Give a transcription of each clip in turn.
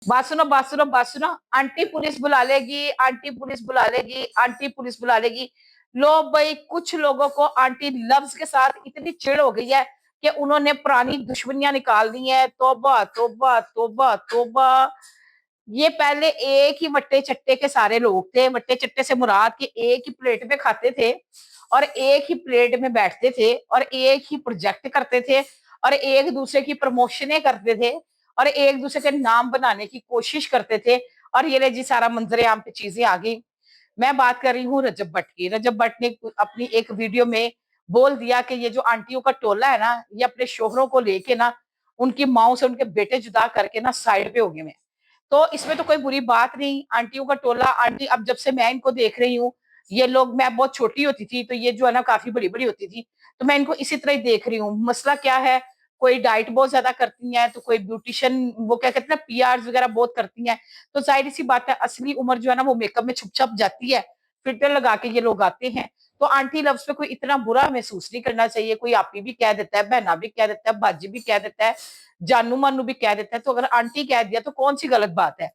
बात सुनो बात सुनो। आंटी पुलिस बुला लेगी, आंटी पुलिस बुला लेगी, आंटी पुलिस बुला लेगी। लो भाई, कुछ लोगों को आंटी लफ्ज के साथ इतनी चिढ़ हो गई है कि उन्होंने पुरानी दुश्मनियां निकाल दी है। तौबा तौबा तौबा तौबा। ये पहले एक ही वट्टे चट्टे के सारे लोग थे। वट्टे चट्टे से मुराद के एक ही प्लेट में खाते थे और एक ही प्लेट में बैठते थे और एक ही प्रोजेक्ट करते थे और एक दूसरे की प्रमोशनें करते थे और एक दूसरे के नाम बनाने की कोशिश करते थे। और ये ले जी सारा मंजरे आम पे चीजें आ गई। मैं बात कर रही हूँ रजब भट्ट की। रजब भट्ट ने अपनी एक वीडियो में बोल दिया कि ये जो आंटियों का टोला है ना, ये अपने शोहरों को लेके ना उनकी माओ से उनके बेटे जुदा करके ना साइड पे हो गए। तो इसमें तो कोई बुरी बात नहीं। आंटियों का टोला, आंटी अब जब से मैं इनको देख रही हूँ, ये लोग, मैं बहुत छोटी होती थी तो ये जो है ना काफी बड़ी बड़ी होती थी, तो मैं इनको इसी तरह ही देख रही हूँ। मसला क्या है, कोई डाइट बहुत ज्यादा करती हैं, तो कोई ब्यूटिशियन, वो क्या कहते हैं ना, पीआर वगैरह बहुत करती हैं। तो जाहिर सी बात है, असली उम्र जो है ना वो मेकअप में छुप छप जाती है। फिल्टर लगा के ये लोग आते हैं। तो आंटी लफ्ज पे कोई इतना बुरा महसूस नहीं करना चाहिए। कोई आपी भी कह देता है, बहना भी कह देता है, बाजी भी कह देता है, जानू मानू भी कह देता है। तो अगर आंटी कह दिया तो कौन सी गलत बात है।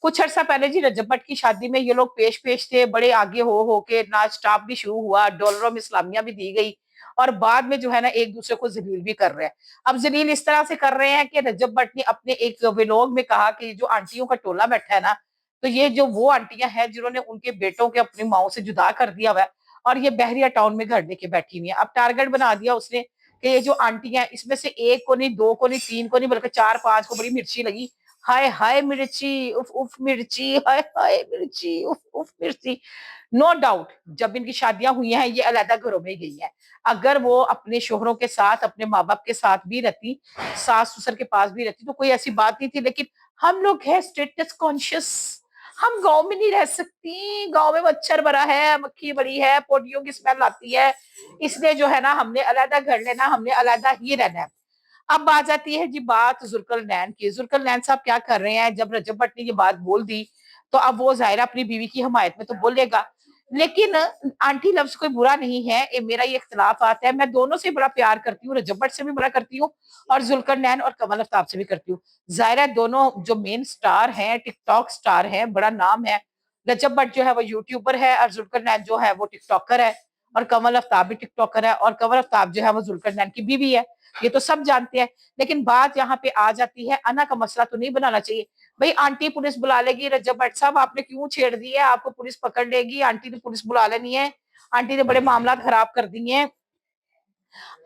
कुछ अर्सा पहले जी रजब भट्ट की शादी में ये लोग पेश पेश थे, बड़े आगे हो के नाच टाप भी शुरू हुआ, डॉलरों में इस्लामिया भी दी गई और बाद में जो है ना एक दूसरे को जलील भी कर रहे हैं। अब जलील इस तरह से कर रहे हैं कि रजब भट्ट ने अपने एक व्लॉग में कहा कि जो आंटियों का टोला बैठा है ना, तो ये जो वो आंटियां हैं जिन्होंने उनके बेटों के अपनी माओ से जुदा कर दिया हुआ है और ये बहरिया टाउन में घर लेके बैठी हुई है। अब टारगेट बना दिया उसने कि ये जो आंटी है इसमें से एक को नहीं, दो को नहीं, तीन को नहीं, बल्कि चार पांच को बड़ी मिर्ची लगी। हाय हाय मिर्ची, उफ उफ मिर्ची, हाय हाय मिर्ची, उफ उफ मिर्ची। नो डाउट जब इनकी शादियां हुई हैं ये अलग घरों में गई हैं। अगर वो अपने शोहरों के साथ, अपने माँ बाप के साथ भी रहती, सास ससुर के पास भी रहती, तो कोई ऐसी बात नहीं थी। लेकिन हम लोग है स्टेटस कॉन्शियस, हम गांव में नहीं रह सकती। गांव में मच्छर भरा है, मक्खी बड़ी है, पोटियों की स्मेल आती है, इसलिए जो है ना हमने अलहदा घर लेना, हमने अलहदा ही रहना है। अब आ जाती है जी बात जुल्करनैन की। जुल्करनैन साहब क्या कर रहे हैं, जब रजब भट्ट ने ये बात बोल दी तो अब वो जाहिरा अपनी बीवी की हमायत में तो बोलेगा। लेकिन आंटी लफ्ज कोई बुरा नहीं है, मेरा ये इख्तलाफ आता है। मैं दोनों से बड़ा प्यार करती हूँ, रजब भट्ट से भी बड़ा करती हूँ और जुल्करनैन और कमल आफ्ताब से भी करती हूँ। जाहिरा दोनों जो मेन स्टार हैं, टिकटॉक स्टार हैं, बड़ा नाम है। रजब भट्ट जो है वो यूट्यूबर है और जुल्करनैन जो है वो टिकटॉकर है और कमल आफ्ताब भी टिकटॉकर है और कमल आफ्ताब जो है वो जुल्करनैन की बीवी है। ये तो सब जानते हैं। लेकिन बात यहाँ पे आ जाती है, अना का मसला तो नहीं बनाना चाहिए। भाई आंटी पुलिस बुला लेगी, रजब भट्ट साहब आपने क्यों छेड़ दी है, आपको पुलिस पकड़ लेगी, आंटी ने पुलिस बुला लेनी है, आंटी ने बड़े मामला खराब कर दिए हैं।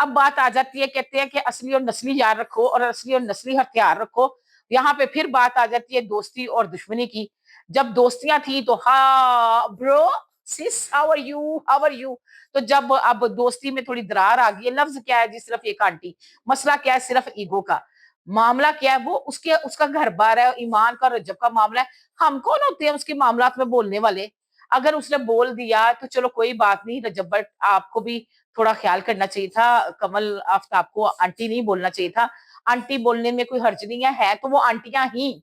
अब बात आ जाती है, कहते हैं कि असली और नस्ली यार रखो और असली और नस्ली हथियार रखो। यहाँ पे फिर बात आ जाती है दोस्ती और दुश्मनी की। जब दोस्तियां थी तो हाँ bro, sis how are you, how are you. तो जब अब दोस्ती में थोड़ी दरार आ गई है, लफ्ज क्या है जी, सिर्फ एक आंटी। मसला क्या है, सिर्फ ईगो का मामला। क्या है वो, उसके उसका घर बार है, ईमान का रजब का मामला है। हम कौन होते हैं उसके मामला में बोलने वाले। अगर उसने बोल दिया तो चलो कोई बात नहीं, रजब भट्ट आपको भी थोड़ा ख्याल करना चाहिए था। कमल आफ्ताब को आंटी नहीं बोलना चाहिए था। आंटी बोलने में कोई हर्ज नहीं है तो वो आंटियां ही।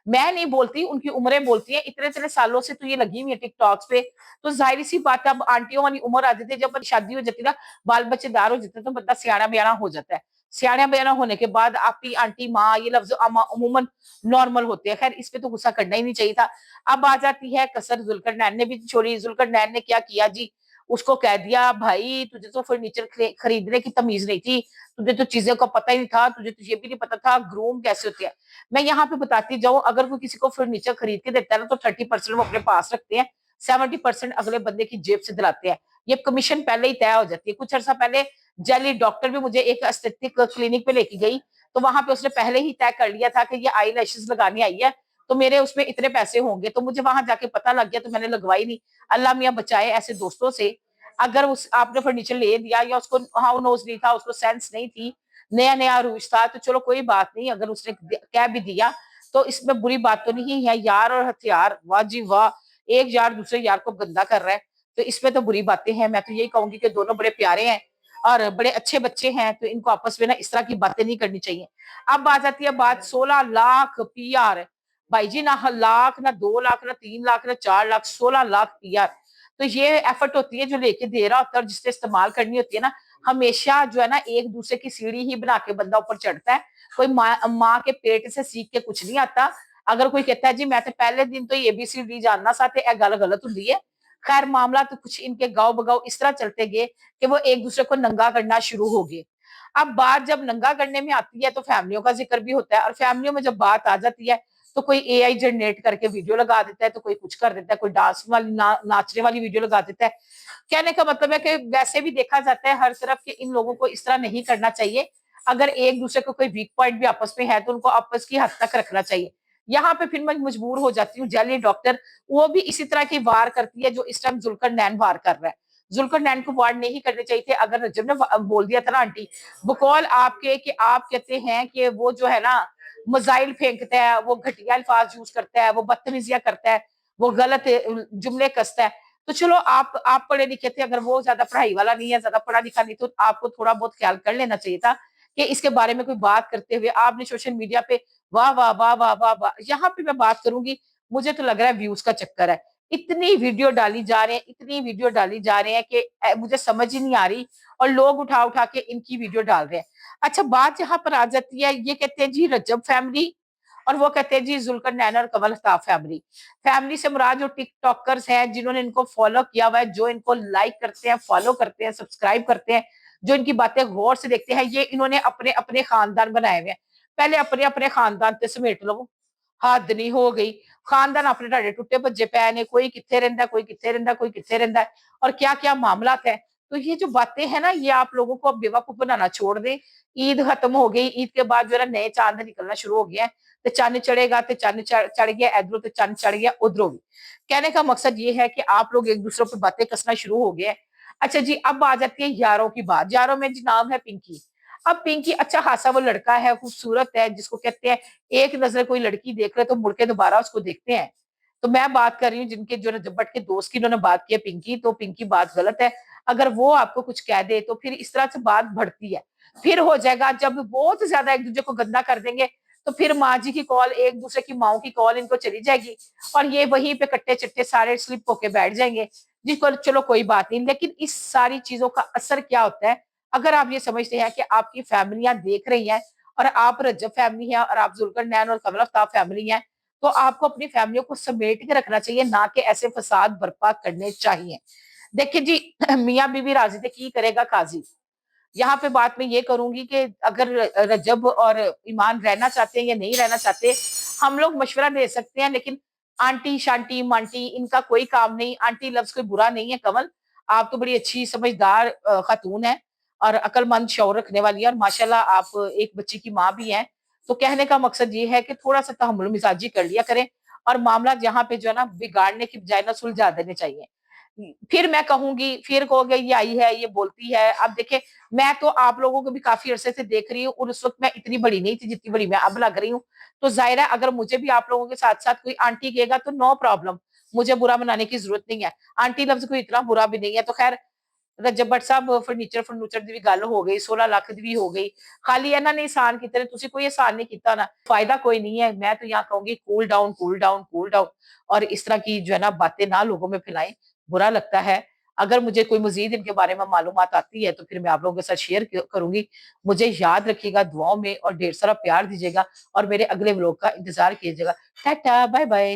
मैं नहीं बोलती, उनकी उम्रें बोलती है। इतने इतने सालों से तो ये लगी हुई है टिकटॉक पे। तो जाहिर सी बात है, अब आंटियों वाली उम्र आ जाती है, जब शादी हो जाती है ना, बाल बच्चेदार हो जाते हैं, तो बंदा सियाना बयाना हो जाता है। सियाना बयाना होने के बाद आपकी आंटी माँ ये लफ्ज अमूमन नॉर्मल होते हैं। खैर इस पे तो गुस्सा करना ही नहीं चाहिए था। अब आ जाती है कसर, जुल्करनैन ने भी छोड़ी। जुल्करनैन ने क्या किया जी, उसको कह दिया भाई तुझे तो फर्नीचर खरीदने की तमीज नहीं थी, तुझे तो चीजों का पता ही नहीं था, तुझे तो ये भी नहीं पता था ग्रूम कैसे होते हैं। मैं यहाँ पे बताती जाऊं, अगर कोई किसी को फर्नीचर खरीद के देता है ना, तो 30% वो अपने पास रखते हैं, 70% अगले बंदे की जेब से दिलाते हैं। ये कमीशन पहले ही तय हो जाती है। कुछ अर्सा पहले जेली डॉक्टर भी मुझे एक एस्थेटिक क्लिनिक पे लेके गई, तो वहां पे उसने पहले ही तय कर लिया था कि ये आई लैशेस लगाने आई है, तो मेरे उसमें इतने पैसे होंगे। तो मुझे वहां जाके पता लग गया, तो मैंने लगवाई नहीं। अल्लाह मियाँ बचाए ऐसे दोस्तों से। अगर उस आपने फर्नीचर ले दिया या उसको हाउ नोज नहीं था, उसको सेंस नहीं थी, नया नया रूज था, तो चलो कोई बात नहीं। अगर उसने कह भी दिया तो इसमें बुरी बात तो नहीं है। यार और हथियार, वाह जी वाह, एक यार दूसरे यार को गंदा कर रहा है, तो इसमें तो बुरी बातें हैं। मैं तो यही कहूंगी कि दोनों बड़े प्यारे हैं और बड़े अच्छे बच्चे हैं, तो इनको आपस में ना इस तरह की बातें नहीं करनी चाहिए। अब आ जाती है बात 16 लाख पीआर। भाई जी, ना लाख, ना 2 लाख, ना 3 लाख, ना 4 लाख, 16 लाख पीआर। तो ये एफर्ट होती है जो लेके दे रहा होता है और जिससे इस्तेमाल करनी होती है ना, हमेशा जो है ना एक दूसरे की सीढ़ी ही बना के बंदा ऊपर चढ़ता है। कोई माँ के पेट से सीख के कुछ नहीं आता। अगर कोई कहता है जी मैं तो पहले दिन तो ABCD जानना सा ते ए गल गलत हुंदी है। खैर मामला तो कुछ इनके गाँव-बगाव इस तरह चलते गए कि वो एक-दूसरे को नंगा करना शुरू हो गए। अब बात जब नंगा करने में आती है तो फैमिलियों का ज़िक्र भी होता है और फैमिलियों में जब बात आ जाती है तो कोई एआई जनरेट करके वीडियो लगा देता है, तो कोई कुछ कर देता है, कोई डांस वाली नाचने वाली वीडियो लगा देता है। कहने का मतलब है कि वैसे भी देखा जाता है हर तरफ कि इन लोगों को इस तरह नहीं करना चाहिए। अगर एक-दूसरे को कोई वीक पॉइंट भी आपस में है तो उनको आपस की हद तक रखना चाहिए। यहाँ पे फिर मैं मजबूर हो जाती हूँ, जाली डॉक्टर वो भी इसी तरह की वार करती है जो इस टाइम जुल्करनैन वार कर रहा है। जुल्करनैन को वार नहीं करने चाहिए थे। अगर रजब ने बोल दिया था ना आंटी, बकौल आपके कि आप कहते हैं कि वो जो है ना मिसाइल फेंकता है, वो घटिया अल्फाज यूज करता है, वो बदतमीजियां करता है, वो गलत जुमले कसता है। तो चलो आप पढ़े लिखे थे, अगर वो ज्यादा पढ़ाई वाला नहीं है, ज्यादा पढ़ा लिखा नहीं, तो आपको थोड़ा बहुत ख्याल कर लेना चाहिए था कि इसके बारे में कोई बात करते हुए आपने सोशल मीडिया पे वाह वाह वाह वाह वाह वाह, यहाँ पे मैं बात करूंगी। मुझे तो लग रहा है व्यूज का चक्कर है। इतनी वीडियो डाली जा रहे हैं, इतनी वीडियो डाली जा रहे हैं कि मुझे समझ ही नहीं आ रही, और लोग उठा उठा के इनकी वीडियो डाल रहे हैं। अच्छा, बात यहाँ पर आ जाती है, ये कहते हैं जी रजब फैमिली, और वो कहते हैं जी जुल्करनैन और कमल अफ्ताब फैमिली। फैमिली से मुराद जो टिकटॉकर्स हैं, जिन्होंने इनको फॉलो किया हुआ है, जो इनको लाइक करते हैं, फॉलो करते हैं, सब्सक्राइब करते हैं, जो इनकी बातें गौर से देखते हैं, ये इन्होंने अपने अपने खानदान बनाए हुए हैं। पहले अपने अपने खानदान ते समेट लो, हद नहीं हो गई। खानदान अपने ढाडे टुटे भज्जे पै ने, कोई कित्थे रहिंदा, कोई कित्थे रहिंदा, कोई कित्थे रहिंदा है, और क्या-क्या मामलात है। तो ये जो बातें हैं ना, ये आप लोगों को अब बेवकूफ बनाना छोड़ दें। ईद खत्म हो गई, ईद के बाद जो है ना नए चाँद निकलना शुरू हो गए हैं। ते चंद चढ़ेगा, ते चंद चढ़ गया इधरों, ते चंद चढ़ गया उधरों भी। कहने का मकसद ये है कि आप लोग एक-दूसरे पे बातें कसना शुरू हो गए हैं। अच्छा जी, अब आ जाती है यारों की बात। यारों में जी नाम है पिंकी। अब पिंकी अच्छा खासा वो लड़का है, खूबसूरत है, जिसको कहते हैं एक नज़र कोई लड़की देख ले तो मुड़ के दोबारा उसको देखते हैं। तो मैं बात कर रही हूँ जिनके जो रजबट के दोस्त की इन्होंने बात की है पिंकी, तो पिंकी बात गलत है। अगर वो आपको कुछ कह दे तो फिर इस तरह से बात बढ़ती है। फिर हो जाएगा जब बहुत ज़्यादा एक-दूसरे को गंदा कर देंगे, तो फिर माँ जी की कॉल, एक-दूसरे की माँओं की कॉल इनको चली जाएगी, और ये वहीं पे कट्टे-चिट्टे सारे स्लिप होके बैठ जाएँगे। जी पर चलो कोई बात नहीं, लेकिन इस सारी चीज़ों का असर क्या होता है? अगर आप ये समझते हैं कि आपकी फैमिलियाँ देख रही हैं, और आप रज्जब फैमिली हैं, और आप जुल्करनैन और कमर अफ्ताब फैमिली हैं, तो आपको अपनी फैमिलियों को समेट के रखना चाहिए, ना कि ऐसे फसाद बर्पा करने चाहिए। देखिए जी, मियाँ बीवी राज़ी थे, की करेगा काज़ी। यहाँ पे बात मैं ये करूँगी कि अगर रजब और ईमान रहना चाहते हैं या नहीं रहना चाहते, हम लोग मशवरा दे सकते हैं, लेकिन आंटी, शांटी, मांटी इनका कोई काम नहीं। आंटी लफ्ज़ कोई बुरा नहीं है कमल, आप तो बड़ी अच्छी समझदार खातून हैं, और अक्लमंद शऊर रखने वाली हैं, और माशाल्लाह आप एक बच्ची की माँ भी हैं। तो कहने का मकसद ये है कि थोड़ा-सा तहम्मुल मिज़ाजी कर लिया करें, और मामला यहाँ पे जो है ना बिगाड़ने की बजाय ना सुलझा देने चाहिए। फिर मैं कहूँगी, फिर कहोगे ये आई है, ये बोलती है। अब देखिए, मैं तो आप लोगों को भी काफ़ी अरसे से देख रही हूँ, और उस वक़्त मैं इतनी बड़ी नहीं थी जितनी बड़ी मैं अब लग रही हूँ। तो ज़ाहिर है अगर मुझे भी आप लोगों के साथ-साथ कोई आंटी कहेगा तो नो प्रॉब्लम, मुझे बुरा मनाने की ज़रूरत नहीं है। आंटी लफ्ज़ कोई इतना बुरा भी नहीं है। तो ख़ैर रजब भट्ट साहब फर्नीचर ਦੀ ਵੀ ਗੱਲ ਹੋ गई, 16 ਲੱਖ ਦੀ भी हो गई। खाली ਇਹਨਾਂ ने एहसान कीते ने, तुसी कोई एहसान नहीं कीता ना, फ़ायदा कोई नहीं है। मैं तो यहाँ कहूँगी cool down, cool down, cool down, और इस तरह की जो है ना बातें ना लोगों में फैलाएँ, बुरा लगता है। अगर मुझे कोई मज़ीद इनके बारे में मालूमात आती है तो फिर मैं आप लोगों के साथ शेयर करूँगी। मुझे याद रखिएगा दुआओं में, और ढेर सारा प्यार दीजिएगा, और मेरे अगले व्लॉग का इंतज़ार कीजिएगा। Ta-ta, bye bye.